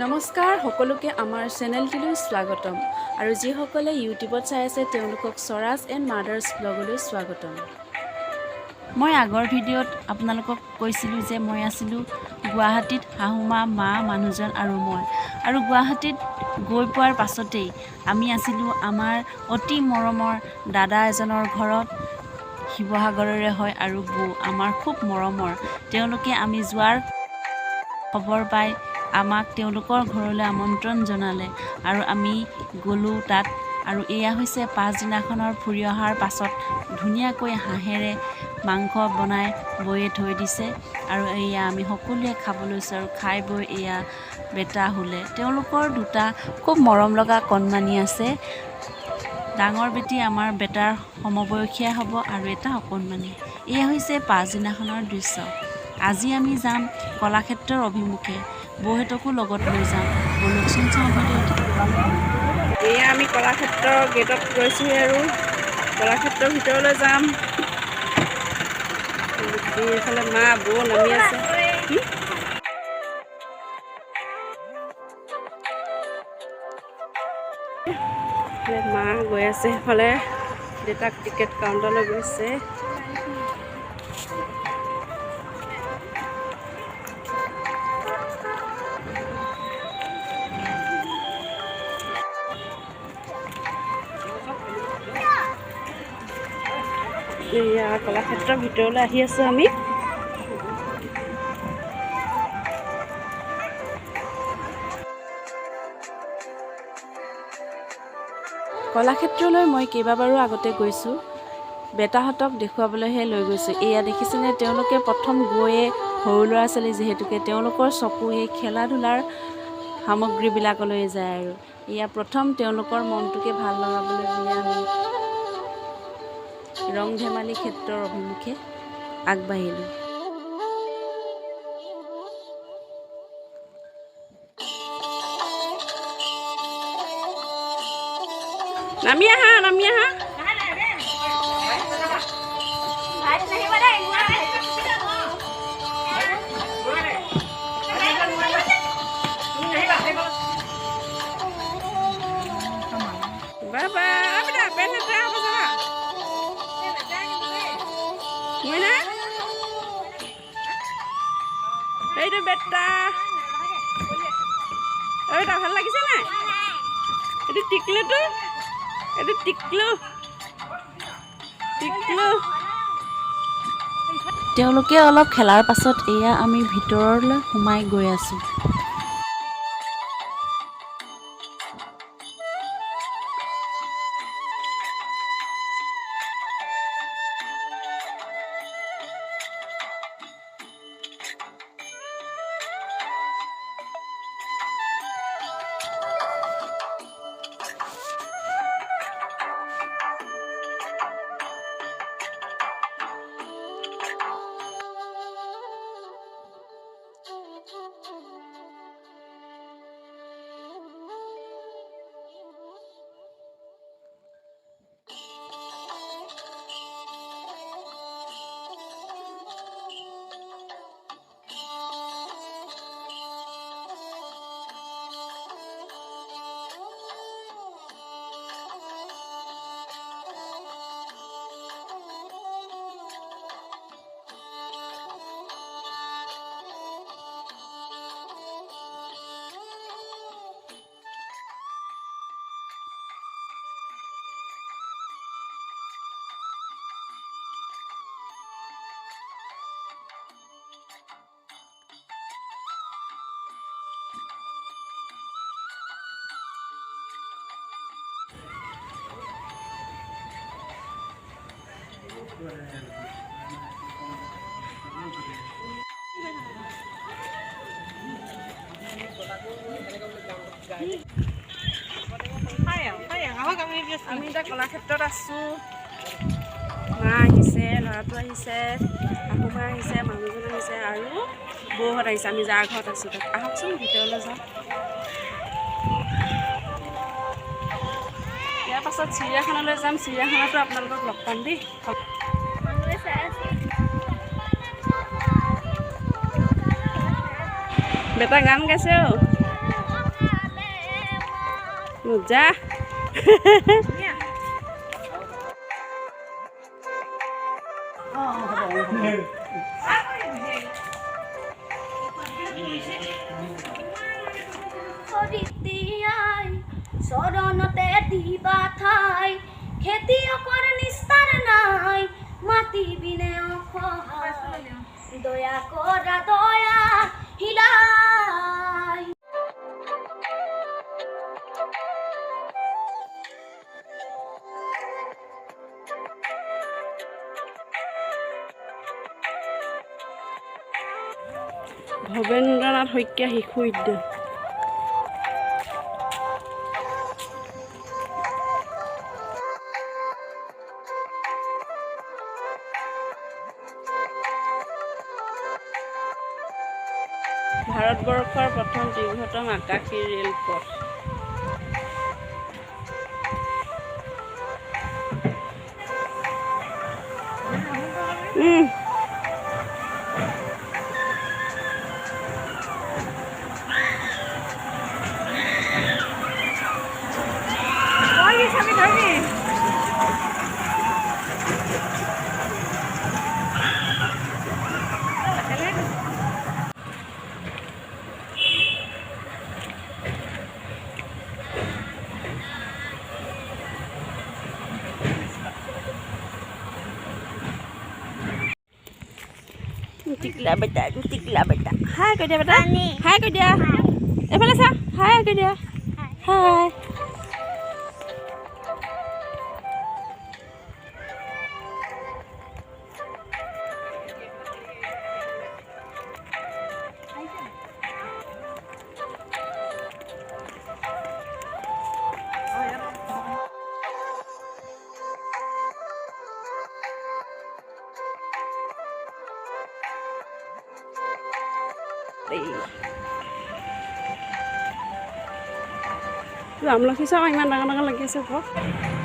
নমস্কাৰ সকলোকে আমাৰ চেনেলটিলৈ স্বাগতম আৰু যিসকলে ইউটিউবত চাই আছে তেওঁলোকক স্বৰাজ এণ্ড মাদাৰ্ছ ব্লগলৈ স্বাগতম। মই আগৰ ভিডিঅ'ত আপোনালোকক কৈছিলোঁ যে মই আছিলোঁ গুৱাহাটীত, শাহুমা, মা, মানুহজন আৰু মই। আৰু গুৱাহাটীত গৈ পোৱাৰ পাছতেই আমি আছিলোঁ আমাৰ অতি মৰমৰ দাদা এজনৰ ঘৰত। শিৱসাগৰৰে হয় আৰু বৌ আমাৰ খুব মৰমৰ। তেওঁলোকে আমি যোৱাৰ খবৰ পাই আমাক তেওঁলোকৰ ঘৰলৈ আমন্ত্ৰণ জনালে আৰু আমি গ'লোঁ তাত। আৰু এয়া হৈছে পাছদিনাখনৰ ফুৰি অহাৰ পাছত ধুনীয়াকৈ হাঁহেৰে মাংস বনাই বৈয়ে থৈ দিছে আৰু এয়া আমি সকলোৱে খাব লৈছোঁ আৰু খাই বৈ এয়া বেটা শুলে। তেওঁলোকৰ দুটা খুব মৰম লগা কণমানি আছে। ডাঙৰ বেটি আমাৰ বেটাৰ সমবয়সীয়া হ'ব আৰু এটা অকণমানি। এয়া হৈছে পাছদিনাখনৰ দৃশ্য। আজি আমি যাম কলাক্ষেত্ৰৰ অভিমুখে। বৌহঁতকো লগত লৈ যাম। ব'লকচোন চাওঁ ভিডিঅ'টো। এয়া আমি কলাক্ষেত্ৰৰ গেটত গৈছোঁহি আৰু কলাক্ষেত্ৰৰ ভিতৰলৈ যাম। এইফালে মা বৌ নামি আছে। মা গৈ আছে সেইফালে, দেউতাক টিকেট কাউণ্টাৰলৈ গৈছে। এয়া কলাক্ষেত্ৰৰ ভিতৰলৈ আহি আছোঁ আমি। কলাক্ষেত্ৰলৈ মই কেইবাবাৰো আগতে গৈছোঁ। বেটাহঁতক দেখুৱাবলৈহে লৈ গৈছোঁ। এয়া দেখিছেনে, তেওঁলোকে প্ৰথম গৈয়ে সৰু ল'ৰা ছোৱালী যিহেতুকে তেওঁলোকৰ চকু এই খেলা ধূলাৰ সামগ্ৰীবিলাকলৈ যায় আৰু এয়া প্ৰথম তেওঁলোকৰ মনটোকে ভাল লগাবলৈ বুলি আমি ৰং ধেমালি ক্ষেত্ৰৰ অভিমুখে আগবাঢ়িলোঁ। নামি আহা, নামি আহা। বাবা বেটা পেন এটা apa sana? Mana? Itu beta. Beta ভাল লাগিছে না? Itu tiklu tuh. Itu tiklu. Tiklu. তেওঁলোকে অলপ খেলাৰ পাছত এয়া আমি ভিতৰলৈ সোমাই গৈ আছোঁ। আমি এতিয়া কলাক্ষেত্ৰত আছোঁ। মা আহিছে, ল'ৰাটো আহিছে, শাহুমা আহিছে, মানুহজন আহিছে আৰু বৌহঁত আহিছে। আমি যাৰ ঘৰত আছোঁ তাত। আহকচোন ভিতৰলৈ যাওঁ। ইয়াৰ পাছত চিৰিয়াখানালৈ যাম। চিৰিয়াখানাতো আপোনালোকক লগ পাম দেই। বেটা গান গাইছে অ'। মজা চৰণতে দিবা ঠাই খেতিয়কৰ নিস্তাৰ নাই মাটি বিনে অসহায় দয়া কৰা দয়া হিলাই ভৱেন্দ্ৰনাথ শইকীয়া শিশু উদ্যান ভাৰতবৰ্ষৰ প্ৰথম দীৰ্ঘতম আকাশী ৰেলপথ টিকলা বেটা হাই কৈ দিয়া বেটা হাই কৈ দিয়া এইফালে চা হাই কৈ দিয়া হাই আমলখি চাওঁ ইমান ডাঙৰ লাগি আছে ঘৰ